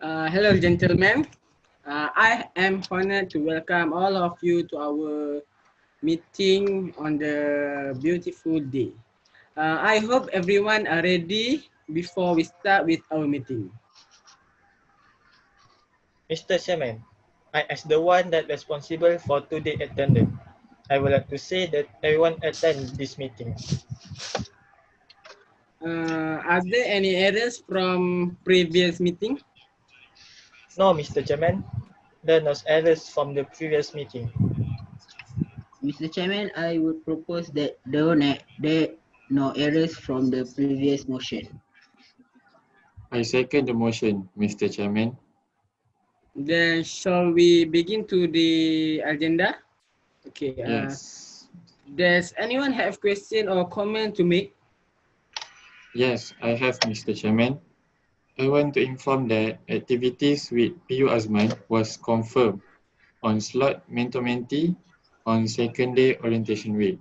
Hello, gentlemen. I am honored to welcome all of you to our meeting on the beautiful day. I hope everyone are ready before we start with our meeting. Mr. Chairman, as the one that responsible for today's attendance, I would like to say that everyone attend this meeting. Are there any errors from previous meeting? No, Mr. Chairman, there are no errors from the previous meeting. Mr. Chairman, I would propose that there no errors from the previous motion. I second the motion, Mr. Chairman. Then shall we begin to the agenda? Okay. Yes. Does anyone have question or comment to make? Yes, I have, Mr. Chairman. I want to inform that activities with PU Azman was confirmed on slot Menti on second day orientation week.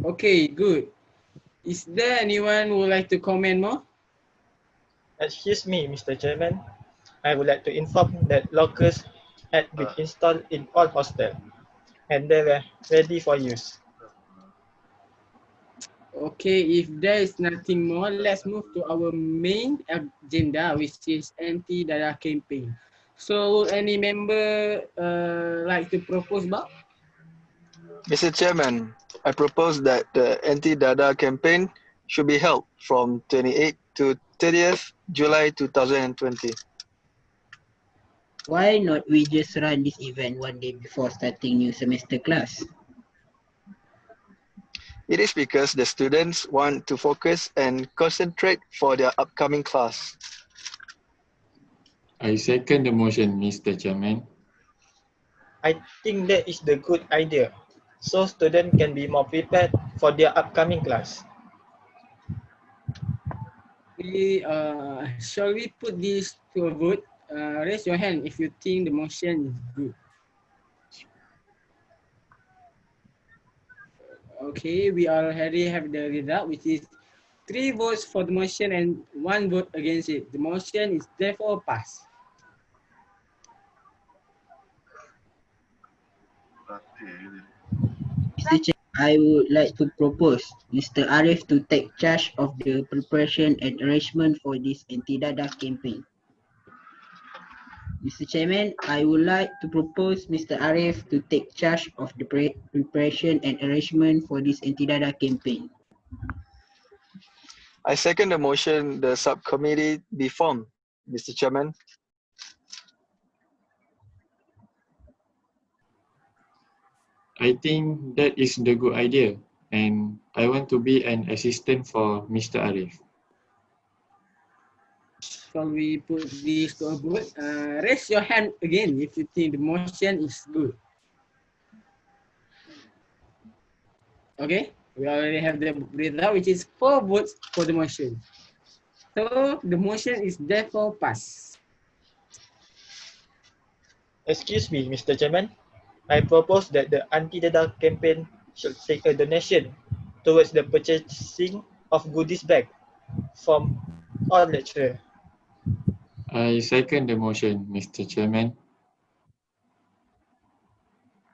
Okay, good. Is there anyone who would like to comment more? Excuse me, Mr. Chairman, I would like to inform that lockers had been installed in all hostels and they were ready for use. Okay, if there is nothing more, let's move to our main agenda, which is anti-data campaign. So, any member like to propose about? Mr. Chairman, I propose that the anti-data campaign should be held from 28th to 30th July 2020. Why not we just run this event one day before starting new semester class? It is because the students want to focus and concentrate for their upcoming class. I second the motion, Mr. Chairman. I think that is the good idea, so students can be more prepared for their upcoming class. Shall we put this to a vote? Raise your hand if you think the motion is good. Okay, we already have the result, which is 3 votes for the motion and 1 vote against it. The motion is therefore passed. Mr. Chair, I would like to propose Mr. Ariff to take charge of the preparation and arrangement for this anti-data campaign. Mr. Chairman, I would like to propose Mr. Ariff to take charge of the preparation and arrangement for this anti-data campaign. I second the motion the subcommittee be formed, Mr. Chairman. I think that is the good idea, and I want to be an assistant for Mr. Ariff. Shall we put this to a vote? Raise your hand again if you think the motion is good. Okay, we already have the result, which is 4 votes for the motion. So the motion is therefore passed. Excuse me, Mr. Chairman, I propose that the anti-data campaign should take a donation towards the purchasing of goodies bag from all lecturers. I second the motion, Mr. Chairman.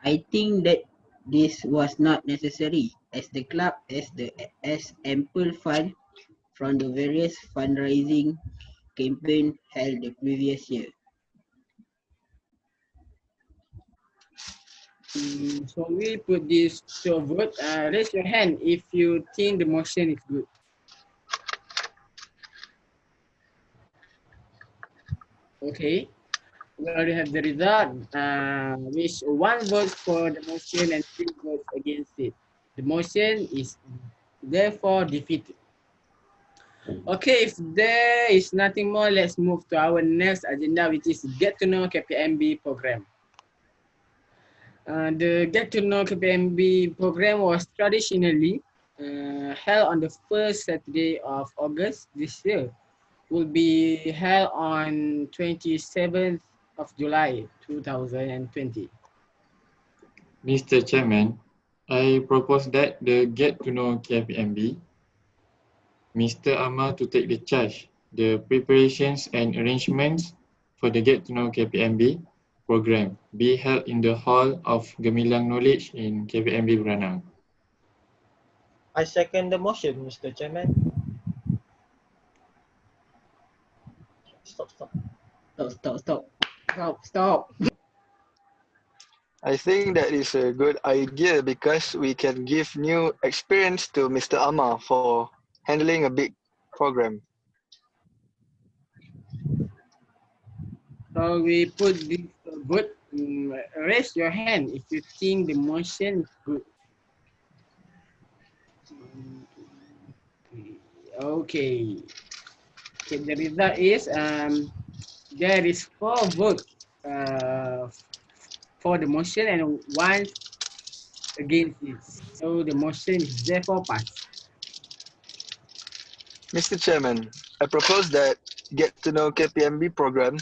I think that this was not necessary as the club has ample fund from the various fundraising campaign held the previous year. So we put this to a vote. Raise your hand if you think the motion is good. Okay, we already have the result, which 1 vote for the motion and 3 votes against it. The motion is therefore defeated. Okay, if there is nothing more, let's move to our next agenda, which is Get to Know KPMB program. The Get to Know KPMB program was traditionally held on the first Saturday of August this year. Will be held on 27th of July 2020. Mr. Chairman, I propose that the Get to Know KPMB Mr. Amar to take the charge. The preparations and arrangements for the Get to Know KPMB program be held in the Hall of Gemilang Knowledge in KPMB Branang. I second the motion, Mr. Chairman. Stop. Stop. I think that is a good idea because we can give new experience to Mr. Amar for handling a big program. So we put this vote. Raise your hand if you think the motion is good. Okay. Okay, the result is there is 4 votes for the motion and 1 against it. So the motion is therefore passed. Mr. Chairman, I propose that Get to Know KPMB program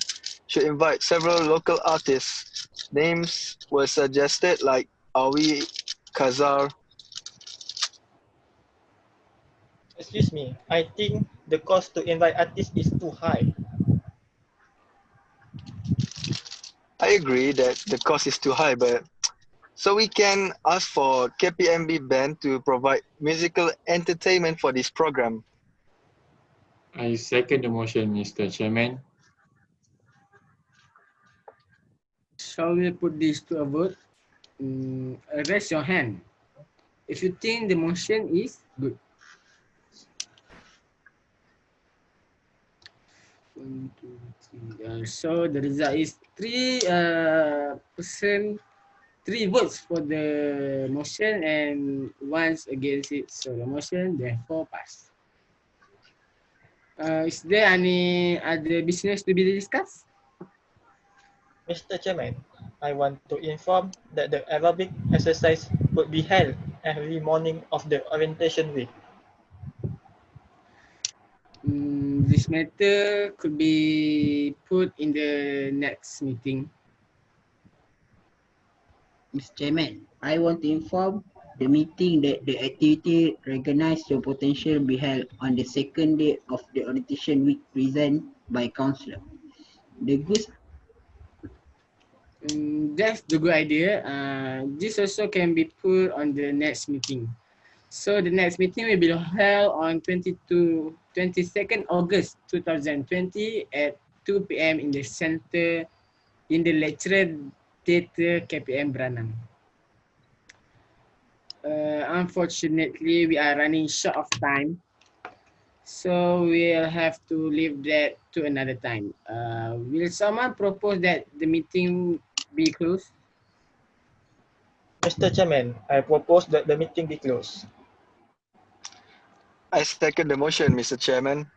should invite several local artists. Names were suggested like Awi, Kazar. Excuse me, I think the cost to invite artists is too high. I agree that the cost is too high, but so we can ask for KPMB band to provide musical entertainment for this program. I second the motion, Mr. Chairman. So we'll put this to a vote. Raise your hand if you think the motion is good. 1, 2, 3. So the result is 3 votes for the motion and 1 against it. So the motion therefore passed. Is there any other business to be discussed? Mr. Chairman, I want to inform that the aerobic exercise would be held every morning of the orientation week. This matter could be put in the next meeting. Mr. Chairman, I want to inform the meeting that the activity Recognize Your Potential be held on the second day of the orientation week present by Councillor. The goods. That's the good idea. This also can be put on the next meeting. So the next meeting will be held on 22nd August 2020 at 2 p.m. in the center, in the lecturer theatre KPM Branang. Unfortunately, we are running short of time, so we'll have to leave that to another time. Will someone propose that the meeting be closed? Mr. Chairman, I propose that the meeting be closed. I second the motion, Mr. Chairman.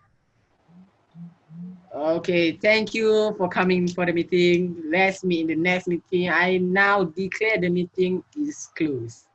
Okay, thank you for coming for the meeting. Let's meet in the next meeting. I now declare the meeting is closed.